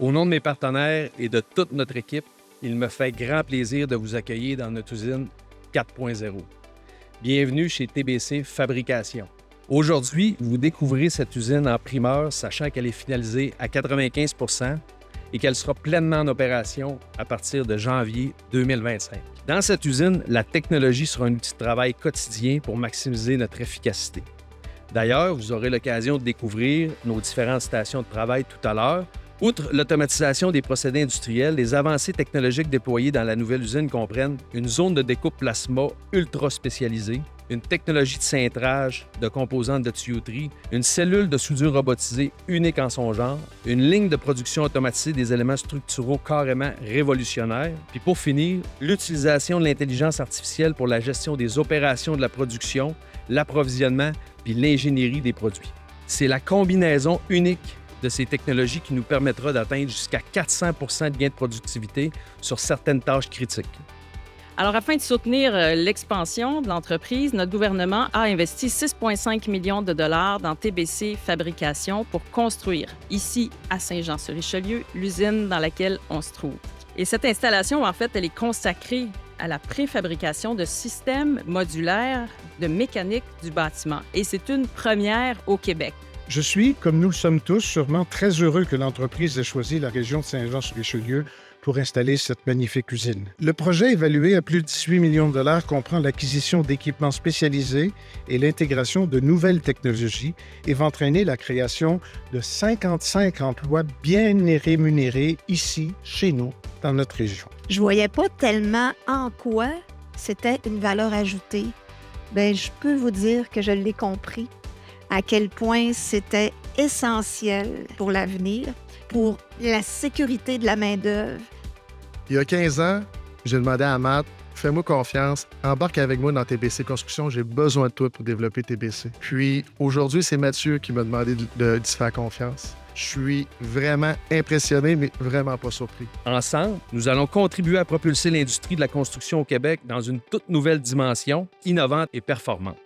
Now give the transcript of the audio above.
Au nom de mes partenaires et de toute notre équipe, il me fait grand plaisir de vous accueillir dans notre usine 4.0. Bienvenue chez TBC Fabrication. Aujourd'hui, vous découvrez cette usine en primeur, sachant qu'elle est finalisée à 95 % et qu'elle sera pleinement en opération à partir de janvier 2025. Dans cette usine, la technologie sera un outil de travail quotidien pour maximiser notre efficacité. D'ailleurs, vous aurez l'occasion de découvrir nos différentes stations de travail tout à l'heure. Outre l'automatisation des procédés industriels, les avancées technologiques déployées dans la nouvelle usine comprennent une zone de découpe plasma ultra spécialisée, une technologie de cintrage de composantes de tuyauterie, une cellule de soudure robotisée unique en son genre, une ligne de production automatisée des éléments structuraux carrément révolutionnaires, puis pour finir, l'utilisation de l'intelligence artificielle pour la gestion des opérations de la production, l'approvisionnement puis l'ingénierie des produits. C'est la combinaison unique de ces technologies qui nous permettra d'atteindre jusqu'à 400 % de gains de productivité sur certaines tâches critiques. Alors, afin de soutenir l'expansion de l'entreprise, notre gouvernement a investi 6,5 millions de dollars dans TBC Fabrication pour construire, ici à Saint-Jean-sur-Richelieu, l'usine dans laquelle on se trouve. Et cette installation, en fait, elle est consacrée à la préfabrication de systèmes modulaires de mécanique du bâtiment. Et c'est une première au Québec. Je suis, comme nous le sommes tous, sûrement très heureux que l'entreprise ait choisi la région de Saint-Jean-sur-Richelieu pour installer cette magnifique usine. Le projet, évalué à plus de 18 millions de dollars, comprend l'acquisition d'équipements spécialisés et l'intégration de nouvelles technologies et va entraîner la création de 55 emplois bien rémunérés ici, chez nous, dans notre région. Je voyais pas tellement en quoi c'était une valeur ajoutée. Je peux vous dire que je l'ai compris, à quel point c'était essentiel pour l'avenir, pour la sécurité de la main-d'œuvre. Il y a 15 ans, j'ai demandé à Matt, fais-moi confiance, embarque avec moi dans TBC Construction, j'ai besoin de toi pour développer TBC. Puis aujourd'hui, c'est Mathieu qui m'a demandé de se faire confiance. Je suis vraiment impressionné, mais vraiment pas surpris. Ensemble, nous allons contribuer à propulser l'industrie de la construction au Québec dans une toute nouvelle dimension, innovante et performante.